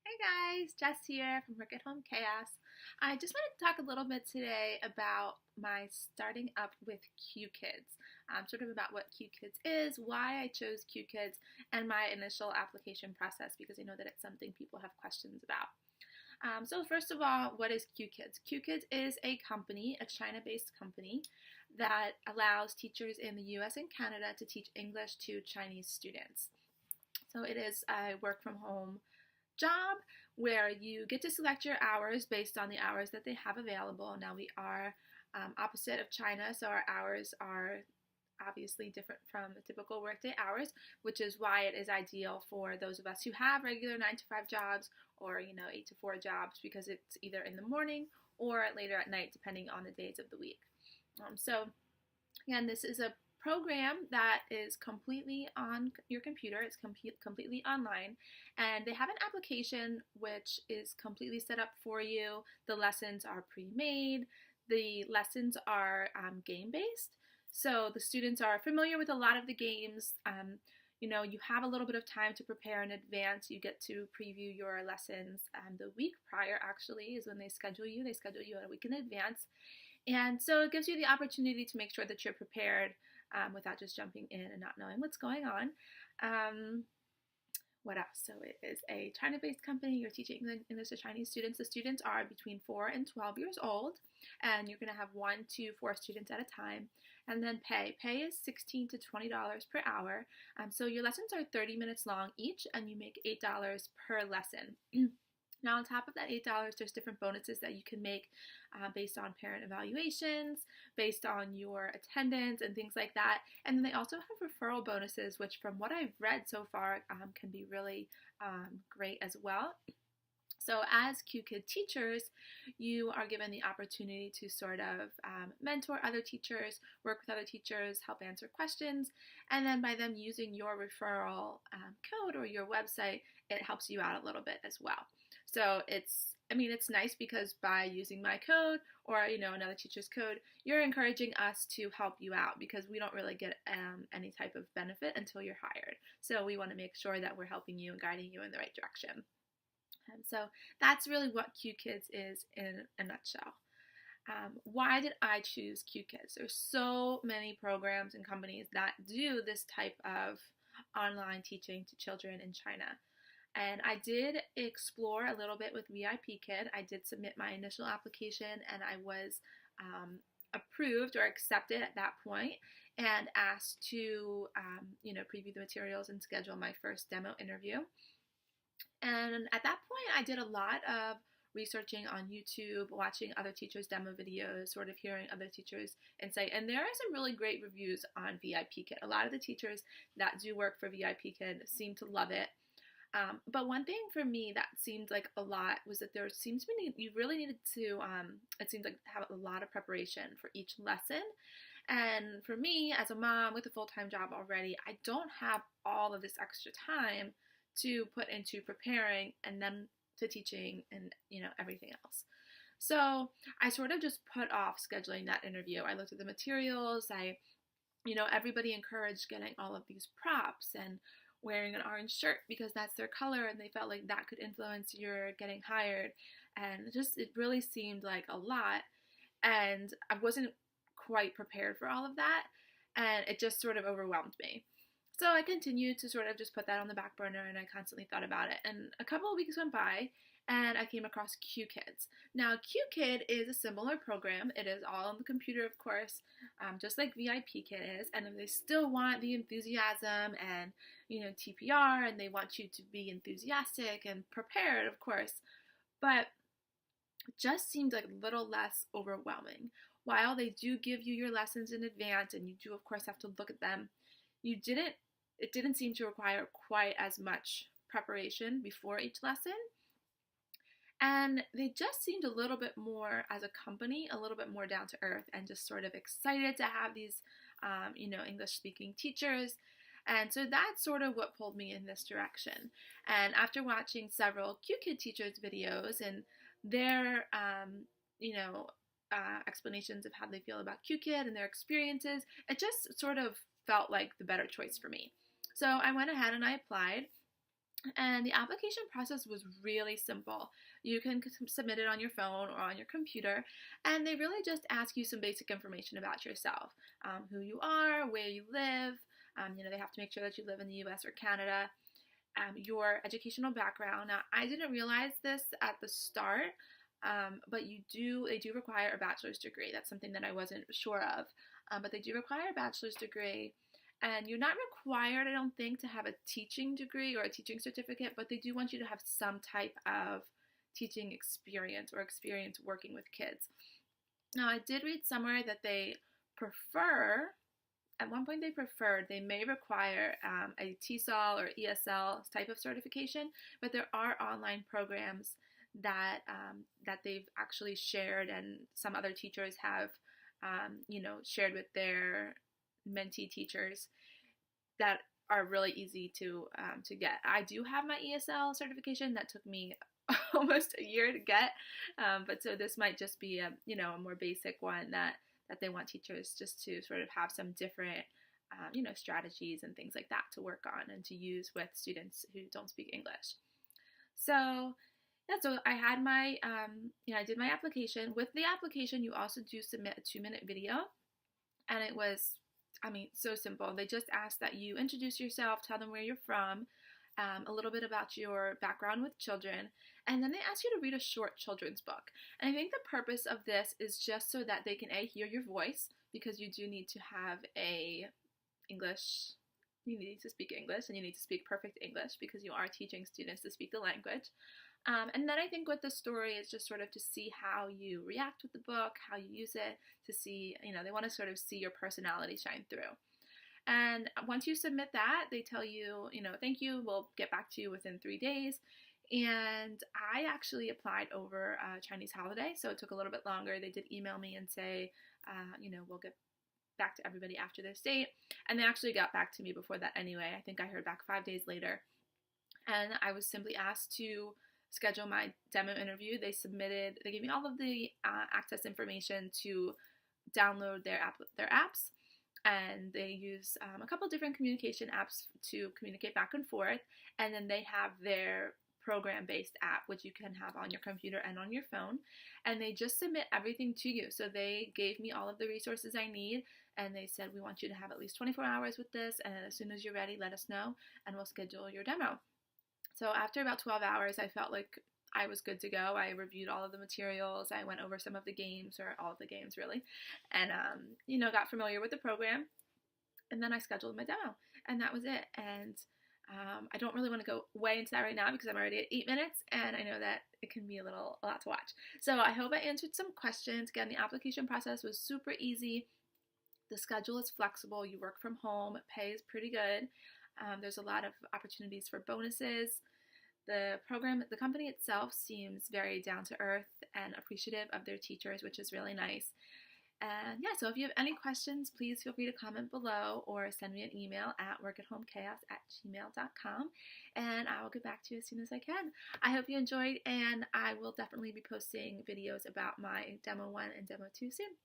Hey guys, Jess here from Work at Home Chaos. I just wanted to talk a little bit today about my starting up with QKids, sort of about what QKids is, why I chose QKids, and my initial application process because I know that it's something people have questions about. So first of all, what is QKids? QKids is a company, a China-based company, that allows teachers in the US and Canada to teach English to Chinese students. So it is a work from home job where you get to select your hours based on the hours that they have available. Now we are opposite of China, so our hours are obviously different from the typical workday hours, which is why it is ideal for those of us who have regular 9 to 5 jobs or 8 to 4 jobs, because it's either in the morning or later at night depending on the days of the week. So again, this is a program that is completely on your computer. It's completely online, and they have an application which is completely set up for you. The lessons are pre-made. The lessons are game-based, so the students are familiar with a lot of the games. You have a little bit of time to prepare in advance. You get to preview your lessons the week prior, actually, is when they schedule you. They schedule you a week in advance. And so it gives you the opportunity to make sure that you're prepared without just jumping in and not knowing what's going on. What else? So it is a China-based company. You're teaching English to Chinese students. The students are between 4 and 12 years old, and you're going to have 1 to 4 students at a time. And then pay. Pay is $16 to $20 per hour. So your lessons are 30 minutes long each, and you make $8 per lesson. Now, on top of that $8, there's different bonuses that you can make based on parent evaluations, based on your attendance, and things like that. And then they also have referral bonuses, which from what I've read so far can be really great as well. So as Qkid teachers, you are given the opportunity to sort of mentor other teachers, work with other teachers, help answer questions, and then by them using your referral code or your website, it helps you out a little bit as well. So it's nice because by using my code or another teacher's code, you're encouraging us to help you out, because we don't really get any type of benefit until you're hired. So we want to make sure that we're helping you and guiding you in the right direction. And so that's really what QKids is in a nutshell. Why did I choose QKids? There's so many programs and companies that do this type of online teaching to children in China. And I did explore a little bit with WXKIDB. I did submit my initial application, and I was approved or accepted at that point, and asked to preview the materials and schedule my first demo interview. And at that point, I did a lot of researching on YouTube, watching other teachers' demo videos, sort of hearing other teachers' insight. And there are some really great reviews on WXKIDB. A lot of the teachers that do work for WXKIDB seem to love it. But one thing for me that seemed like a lot was that there seems to be, you really needed to, it seems like, have a lot of preparation for each lesson. And for me, as a mom with a full-time job already, I don't have all of this extra time to put into preparing and then to teaching and everything else. So I sort of just put off scheduling that interview. I looked at the materials. Everybody encouraged getting all of these props and wearing an orange shirt because that's their color, and they felt like that could influence your getting hired. And it really seemed like a lot, and I wasn't quite prepared for all of that, and it just sort of overwhelmed me. So I continued to sort of just put that on the back burner, and I constantly thought about it. And a couple of weeks went by, and I came across QKids. Now, Qkid is a similar program. It is all on the computer, of course, just like WXKIDB is. And they still want the enthusiasm and, TPR, and they want you to be enthusiastic and prepared, of course. But it just seemed like a little less overwhelming. While they do give you your lessons in advance, and you do, of course, have to look at them, it didn't seem to require quite as much preparation before each lesson. And they just seemed a little bit more, as a company, a little bit more down to earth and just sort of excited to have these, English-speaking teachers. And so that's sort of what pulled me in this direction. And after watching several Qkid teachers' videos and their, explanations of how they feel about Qkid and their experiences, it just sort of felt like the better choice for me. So I went ahead and I applied. And the application process was really simple. You can submit it on your phone or on your computer, and they really just ask you some basic information about yourself, who you are, where you live. They have to make sure that you live in the US or Canada, your educational background. Now, I didn't realize this at the start, but they do require a bachelor's degree. That's something that I wasn't sure of, but they do require a bachelor's degree. And you're not required, I don't think, to have a teaching degree or a teaching certificate, but they do want you to have some type of teaching experience or experience working with kids. Now, I did read somewhere that at one point they may require a TESOL or ESL type of certification, but there are online programs that they've actually shared, and some other teachers have, shared with their mentee teachers that are really easy to get. I do have my ESL certification that took me almost a year to get, but so this might just be a more basic one that they want teachers just to sort of have some different strategies and things like that to work on and to use with students who don't speak English. So yeah, so I had my I did my application. With the application, you also do submit a 2-minute video, and it was, so simple. They just ask that you introduce yourself, tell them where you're from, a little bit about your background with children, and then they ask you to read a short children's book. And I think the purpose of this is just so that they can hear your voice, because you do need to have you need to speak English, and you need to speak perfect English because you are teaching students to speak the language. And then I think with the story is just sort of to see how you react with the book, how you use it, to see, they want to sort of see your personality shine through. And once you submit that, they tell you, thank you, we'll get back to you within 3 days. And I actually applied over a Chinese holiday, so it took a little bit longer. They did email me and say, we'll get back to everybody after this date. And they actually got back to me before that anyway. I think I heard back 5 days later. And I was simply asked to schedule my demo interview. They gave me all of the access information to download their apps, and they use a couple different communication apps to communicate back and forth, and then they have their program-based app, which you can have on your computer and on your phone, and they just submit everything to you. So they gave me all of the resources I need, and they said, we want you to have at least 24 hours with this, and as soon as you're ready, let us know, and we'll schedule your demo. So after about 12 hours, I felt like I was good to go. I reviewed all of the materials. I went over some of the games, or all of the games really, and got familiar with the program. And then I scheduled my demo, and that was it. And I don't really want to go way into that right now because I'm already at 8 minutes, and I know that it can be a lot to watch. So I hope I answered some questions. Again, the application process was super easy. The schedule is flexible. You work from home. Pay is pretty good. There's a lot of opportunities for bonuses. The company itself seems very down to earth and appreciative of their teachers, which is really nice. And yeah, so if you have any questions, please feel free to comment below or send me an email at workathomekaos@gmail.com, and I will get back to you as soon as I can. I hope you enjoyed, and I will definitely be posting videos about my Demo 1 and Demo 2 soon.